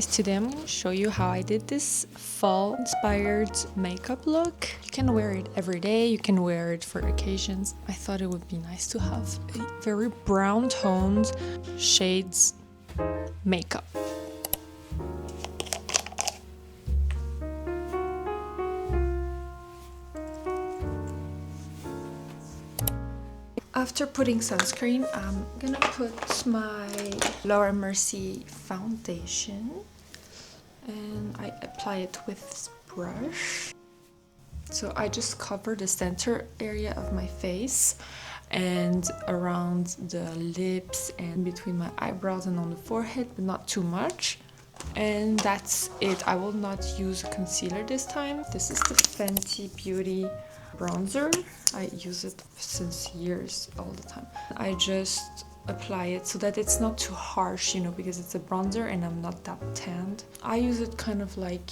guys, today I'm going to show you how I did this fall inspired makeup look. You can wear it every day, you can wear it for occasions. I thought it would be nice to have a very brown toned shades makeup. After putting sunscreen, I'm gonna put my Laura Mercier foundation and I apply it with this brush. So I just cover the center area of my face and around the lips and between my eyebrows and on the forehead, but not too much. And that's it. I will not use a concealer this time. This is the Fenty Beauty bronzer. I use it since years, all the time. I just apply it so that it's not too harsh, you know, because it's a bronzer and I'm not that tanned. I use it kind of like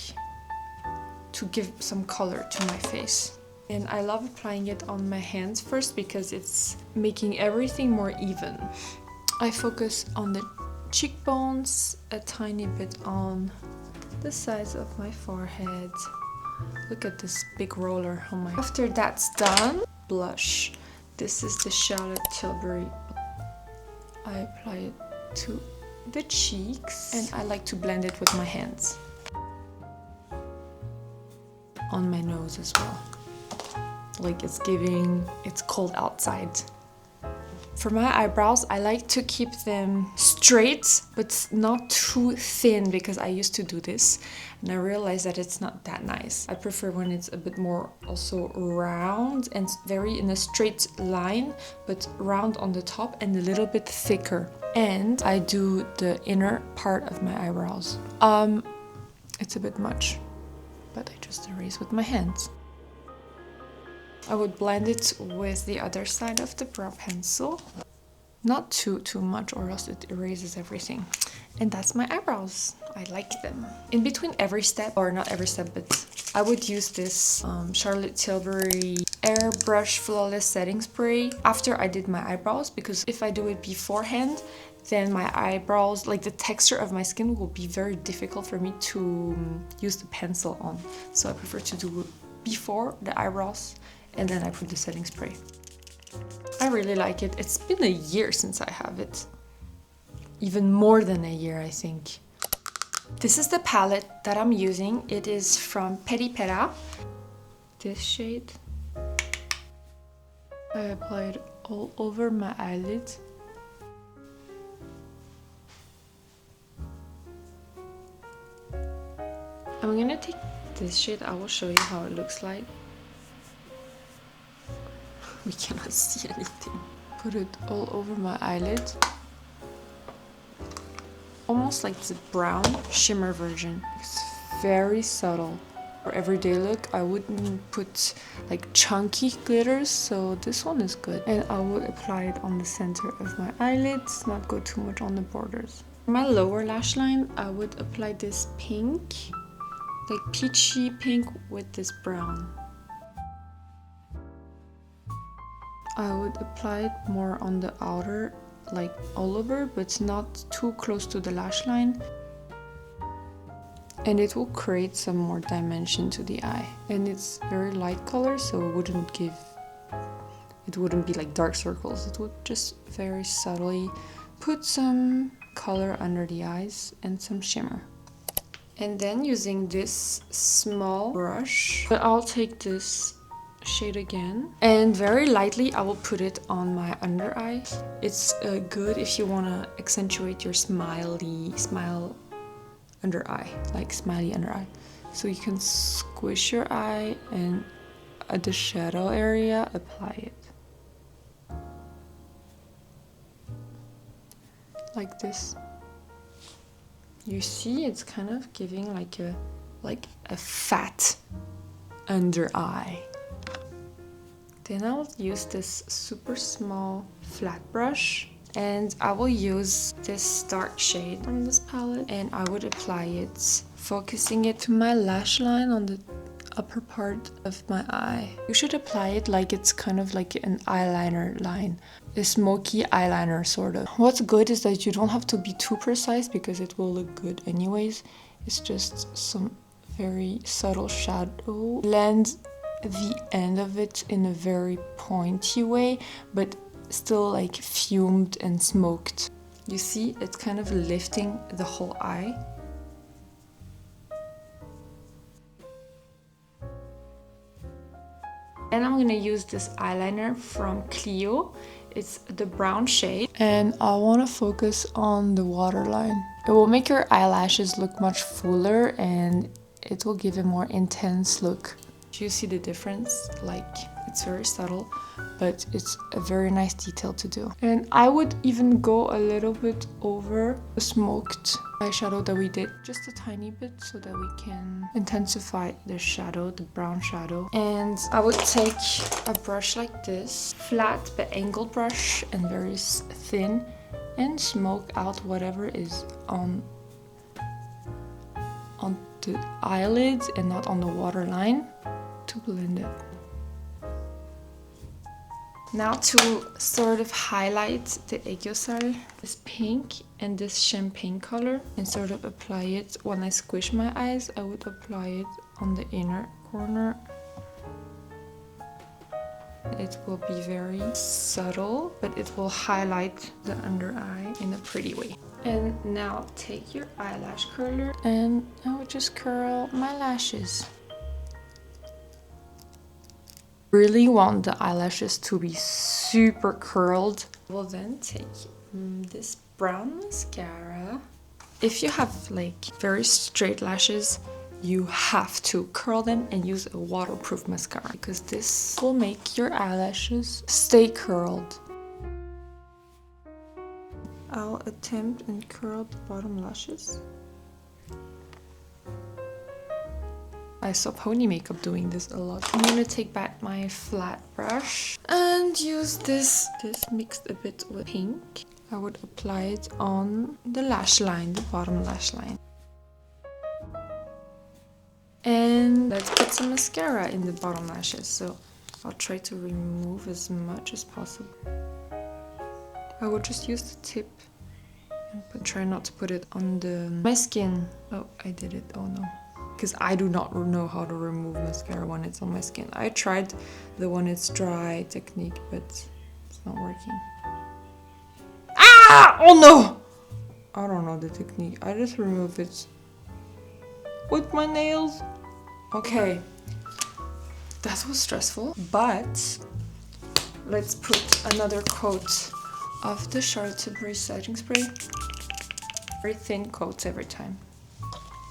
to give some color to my face. And I love applying it on my hands first because it's making everything more even. I focus on the cheekbones, a tiny bit on the sides of my forehead. Look at this big roller on my... After that's done, blush. This is the Charlotte Tilbury. I apply it to the cheeks and I like to blend it with my hands. On my nose as well. Like it's cold outside. For my eyebrows, I like to keep them straight, but not too thin because I used to do this and I realized that it's not that nice. I prefer when it's a bit more also round and very in a straight line, but round on the top and a little bit thicker. And I do the inner part of my eyebrows. It's a bit much, but I just erase with my hands. I would blend it with the other side of the brow pencil. Not too much or else it erases everything. And that's my eyebrows. I like them. In between every step, or not every step, but I would use this Charlotte Tilbury Airbrush Flawless Setting Spray after I did my eyebrows, because if I do it beforehand, then my eyebrows, like the texture of my skin will be very difficult for me to use the pencil on. So I prefer to do it before the eyebrows and then I put the setting spray. I really like it. It's been a year since I have it. Even more than a year, I think. This is the palette that I'm using. It is from Peri Pera. This shade. I apply it all over my eyelid. I'm gonna take this shade. I will show you how it looks like. We cannot see anything. Put it all over my eyelid. Almost like the brown shimmer version. It's very subtle. For everyday look, I wouldn't put like chunky glitters, so this one is good. And I will apply it on the center of my eyelids, not go too much on the borders. For my lower lash line, I would apply this pink, like peachy pink with this brown. I would apply it more on the outer, like all over, but not too close to the lash line. And it will create some more dimension to the eye. And it's very light color, so it wouldn't be like dark circles. It would just very subtly put some color under the eyes and some shimmer. And then using this small brush, but I'll take this shade again and very lightly I will put it on my under eye. It's good if you want to accentuate your smile under eye, like smiley under eye. So you can squish your eye and at the shadow area apply it like this. You see, it's kind of giving like a fat under eye. Then I'll use this super small flat brush and I will use this dark shade from this palette and I would apply it, focusing it to my lash line on the upper part of my eye. You should apply it like it's kind of like an eyeliner line. A smoky eyeliner, sort of. What's good is that you don't have to be too precise because it will look good anyways. It's just some very subtle shadow. Blend the end of it in a very pointy way, but still like fumed and smoked. You see, it's kind of lifting the whole eye. And I'm gonna use this eyeliner from Clio. It's the brown shade. And I wanna focus on the waterline. It will make your eyelashes look much fuller and it will give a more intense look. Do you see the difference? Like, it's very subtle, but it's a very nice detail to do. And I would even go a little bit over the smoked eyeshadow that we did, just a tiny bit, so that we can intensify the shadow, the brown shadow. And I would take a brush like this, flat but angled brush and very thin, and smoke out whatever is on the eyelids and not on the waterline to blend it. Now to sort of highlight the aiguisal, this pink and this champagne color, and sort of apply it. When I squish my eyes, I would apply it on the inner corner. It will be very subtle, but it will highlight the under eye in a pretty way. And now take your eyelash curler and I would just curl my lashes. Really want the eyelashes to be super curled. We'll then take this brown mascara. If you have like very straight lashes, you have to curl them and use a waterproof mascara because this will make your eyelashes stay curled. I'll attempt and curl the bottom lashes. I saw pony makeup doing this a lot. I'm gonna take back my flat brush and use this mixed a bit with pink. I would apply it on the lash line, the bottom lash line. And let's put some mascara in the bottom lashes. So I'll try to remove as much as possible. I will just use the tip but try not to put it on my skin. Oh, I did it. Oh no. Because I do not know how to remove mascara when it's on my skin. I tried the when it's dry technique, but it's not working. Ah! Oh no! I don't know the technique. I just remove it with my nails. Okay. That was stressful, but let's put another coat of the Charlotte Tilbury setting spray. Very thin coats every time.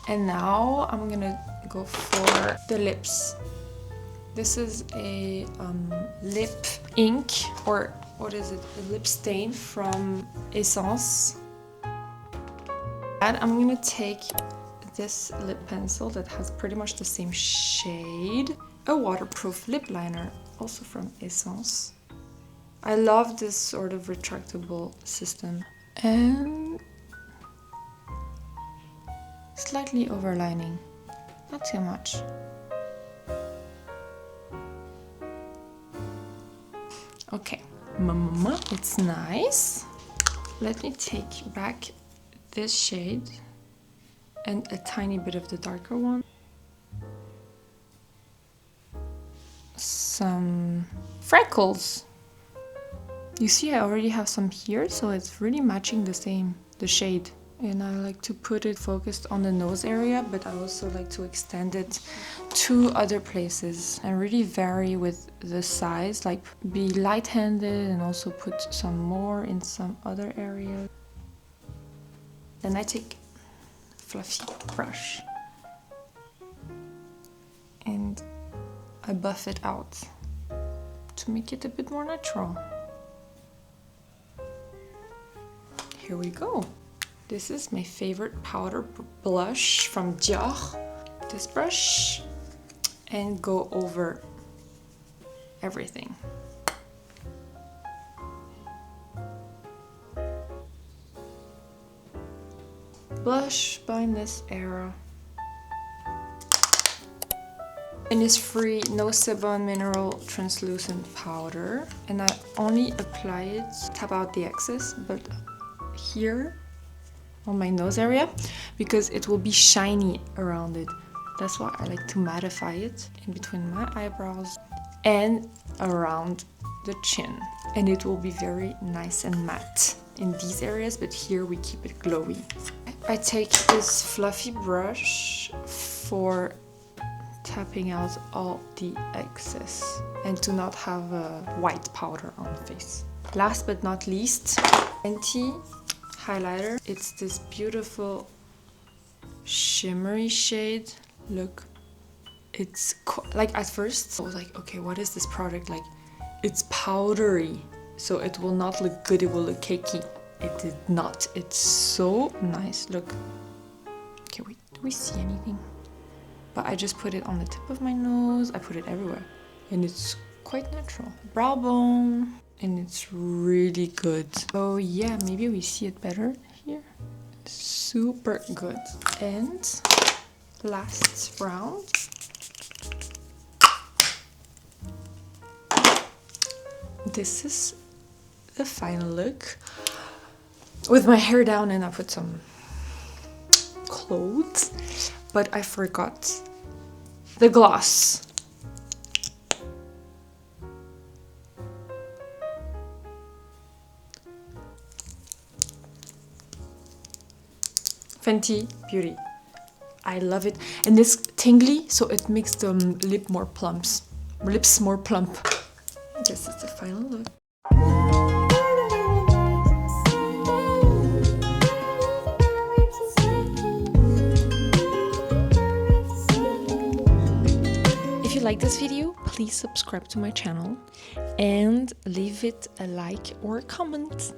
And now I'm gonna go for the lips. This is a lip ink, or what is it? A lip stain from Essence. And I'm gonna take this lip pencil that has pretty much the same shade. A waterproof lip liner, also from Essence. I love this sort of retractable system. And slightly overlining, not too much. Okay, mama, it's nice. Let me take back this shade and a tiny bit of the darker one. Some freckles. You see, I already have some here, so it's really matching the shade. And I like to put it focused on the nose area, but I also like to extend it to other places and really vary with the size, like be light-handed and also put some more in some other areas. Then I take a fluffy brush and I buff it out to make it a bit more natural. Here we go. This is my favorite powder blush from Dior. This brush and go over everything. Blush by Miss Era. Innisfree No Sebum Mineral Translucent Powder, and I only apply it, tap out the excess, but here on my nose area, because it will be shiny around it. That's why I like to mattify it in between my eyebrows and around the chin, and it will be very nice and matte in these areas, but here we keep it glowy. I take this fluffy brush for tapping out all the excess and to not have a white powder on the face. Last but not least, Fenty highlighter. It's this beautiful shimmery shade. Look, it's like at first I was like, okay, what is this product? Like, it's powdery, so it will not look good, it will look cakey. It did not. It's so nice. Look. Okay, wait, do we see anything? But I just put it on the tip of my nose. I put it everywhere. And it's quite natural. Brow bone. And it's really good. So yeah, maybe we see it better here. Super good. And last round. This is the final look. With my hair down, and I put some clothes, but I forgot the gloss. Fenty Beauty. I love it. And it's tingly, so it makes the lips more plump. This is the final look. If you like this video, please subscribe to my channel and leave it a like or a comment.